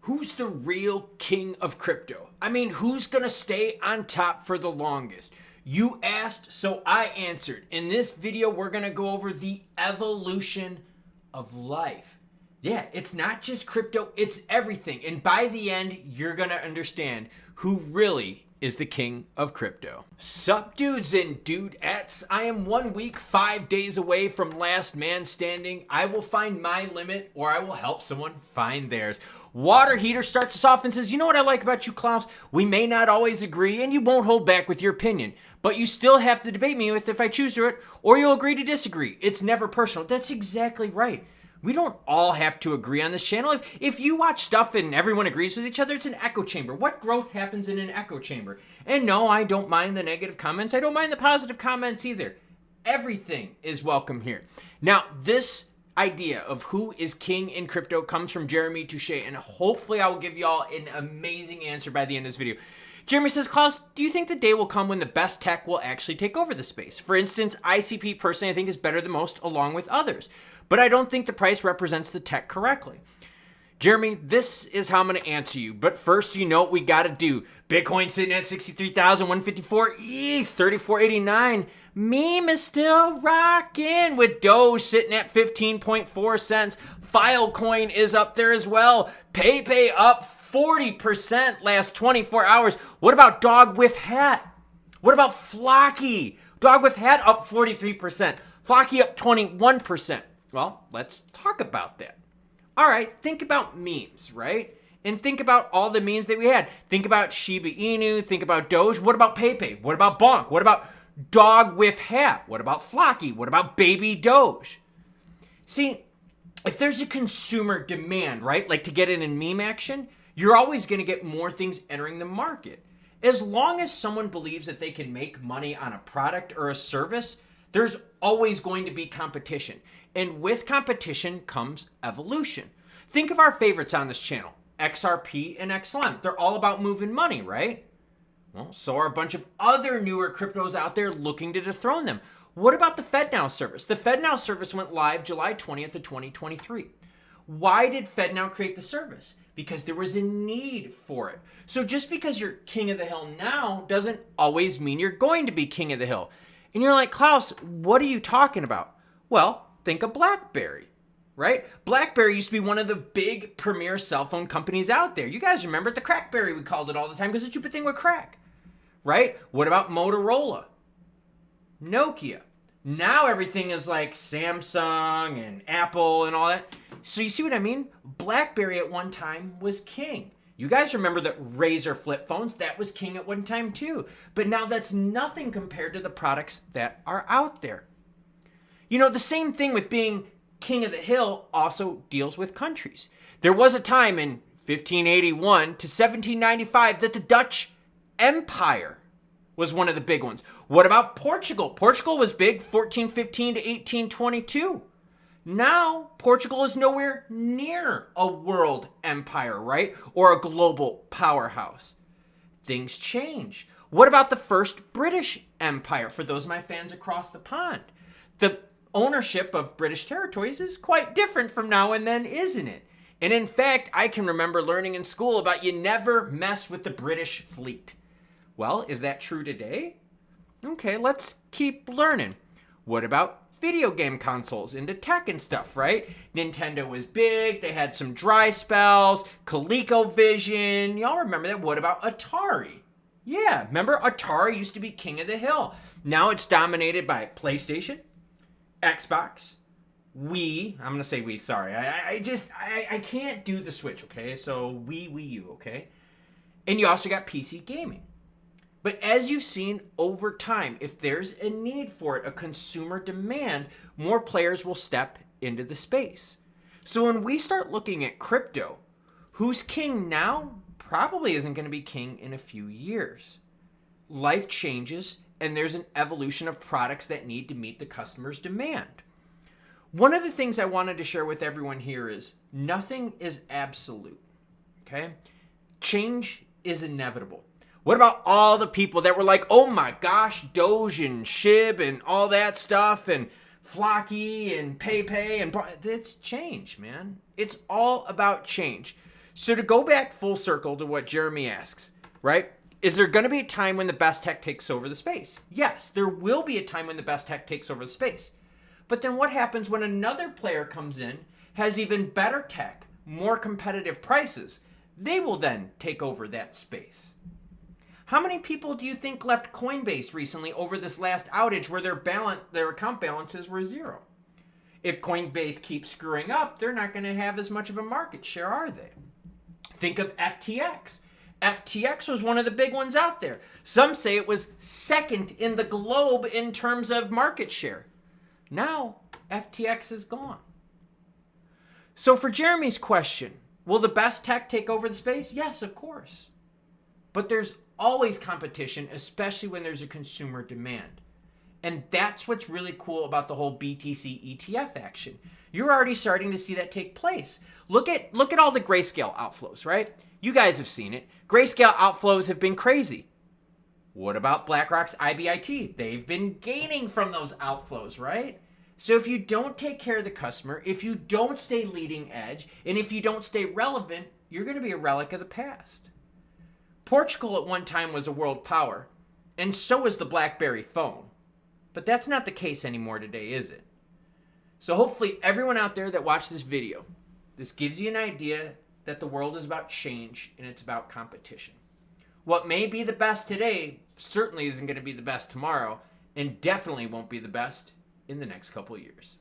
Who's the real king of crypto? I mean, who's gonna stay on top for the longest? You asked, so I answered. In this video, we're gonna go over the evolution of life. Yeah, it's not just crypto, it's everything. And by the end, you're gonna understand who really is the king of crypto. Sup dudes and dudettes, I am 1 week, 5 days away from last man standing. I will find my limit or I will help someone find theirs. Water Heater starts us off and says, you know what I like about you Klaus? We may not always agree and you won't hold back with your opinion, but you still have to debate me with if I choose to it or you'll agree to disagree. It's never personal. That's exactly right. We don't all have to agree on this channel. If you watch stuff and everyone agrees with each other, it's an echo chamber. What growth happens in an echo chamber? And no, I don't mind the negative comments. I don't mind the positive comments either. Everything is welcome here. Now, this idea of who is king in crypto comes from Jeremy Touche, and hopefully I will give you all an amazing answer by the end of this video. Jeremy says, Klaus, do you think the day will come when the best tech will actually take over the space? For instance, ICP personally I think is better than most along with others, but I don't think the price represents the tech correctly. Jeremy, this is how I'm going to answer you, but first you know what we got to do. Bitcoin sitting at 63,154, ETH 3489, Meme is still rocking with Doge sitting at 15.4 cents. Filecoin is up there as well. PayPay up 40% last 24 hours. What about Dog with Hat? What about Flocky? Dog with Hat up 43%. Flocky up 21%. Well, let's talk about that. All right, think about memes, right? And think about all the memes that we had. Think about Shiba Inu. Think about Doge. What about PayPay? What about Bonk? What about Dog with Hat? What about Flocky? What about Baby Doge? See, if there's a consumer demand, right, like to get in meme action, you're always going to get more things entering the market. As long as someone believes that they can make money on a product or a service, there's always going to be competition. And with competition comes evolution. Think of our favorites on this channel, XRP and XLM. They're all about moving money, right? Well, so are a bunch of other newer cryptos out there looking to dethrone them. What about the FedNow service? The FedNow service went live July 20th of 2023. Why did FedNow create the service? Because there was a need for it. So just because you're king of the hill now doesn't always mean you're going to be king of the hill. And you're like, Klaus, what are you talking about? Well, think of BlackBerry, right? BlackBerry used to be one of the big premier cell phone companies out there. You guys remember the Crackberry, we called it all the time because the stupid thing would crack, right? What about Motorola? Nokia. Now everything is like Samsung and Apple and all that. So you see what I mean? BlackBerry at one time was king. You guys remember the Razor flip phones? That was king at one time too. But now that's nothing compared to the products that are out there. You know, the same thing with being king of the hill also deals with countries. There was a time in 1581 to 1795 that the Dutch Empire was one of the big ones. What about Portugal? Portugal was big 1415 to 1822. Now, Portugal is nowhere near a world empire, right? Or a global powerhouse. Things change. What about the first British Empire? For those of my fans across the pond. The ownership of British territories is quite different from now and then, isn't it? And in fact, I can remember learning in school about you never mess with the British fleet. Well, is that true today? Okay, let's keep learning. What about video game consoles into tech and stuff, right? Nintendo was big. They had some dry spells, ColecoVision. Y'all remember that? What about Atari? Yeah, remember Atari used to be king of the hill. Now it's dominated by PlayStation, Xbox, Wii. I'm going to say Wii, sorry. I can't do the Switch, okay? So Wii U, okay? And you also got PC gaming. But as you've seen over time, if there's a need for it, a consumer demand, more players will step into the space. So when we start looking at crypto, who's king now probably isn't going to be king in a few years. Life changes, and there's an evolution of products that need to meet the customer's demand. One of the things I wanted to share with everyone here is nothing is absolute, okay? Change is inevitable. What about all the people that were like, oh my gosh, Doge and Shib and all that stuff and Flocky and PayPay and it's change, man. It's all about change. So to go back full circle to what Jeremy asks, right? Is there going to be a time when the best tech takes over the space? Yes, there will be a time when the best tech takes over the space. But then what happens when another player comes in, has even better tech, more competitive prices? They will then take over that space. How many people do you think left Coinbase recently over this last outage where their account balances were zero? If Coinbase keeps screwing up, they're not going to have as much of a market share, are they? Think of FTX. FTX was one of the big ones out there. Some say it was second in the globe in terms of market share. Now, FTX is gone. So for Jeremy's question, will the best tech take over the space? Yes, of course. But there's always competition, especially when there's a consumer demand. And that's what's really cool about the whole BTC ETF action. You're already starting to see that take place. Look at all the Grayscale outflows, right? You guys have seen it. Grayscale outflows have been crazy. What about BlackRock's IBIT? They've been gaining from those outflows, right? So if you don't take care of the customer, if you don't stay leading edge, and if you don't stay relevant, you're going to be a relic of the past. Portugal at one time was a world power, and so was the BlackBerry phone. But that's not the case anymore today, is it? So hopefully everyone out there that watched this video, this gives you an idea that the world is about change and it's about competition. What may be the best today certainly isn't going to be the best tomorrow, and definitely won't be the best in the next couple of years.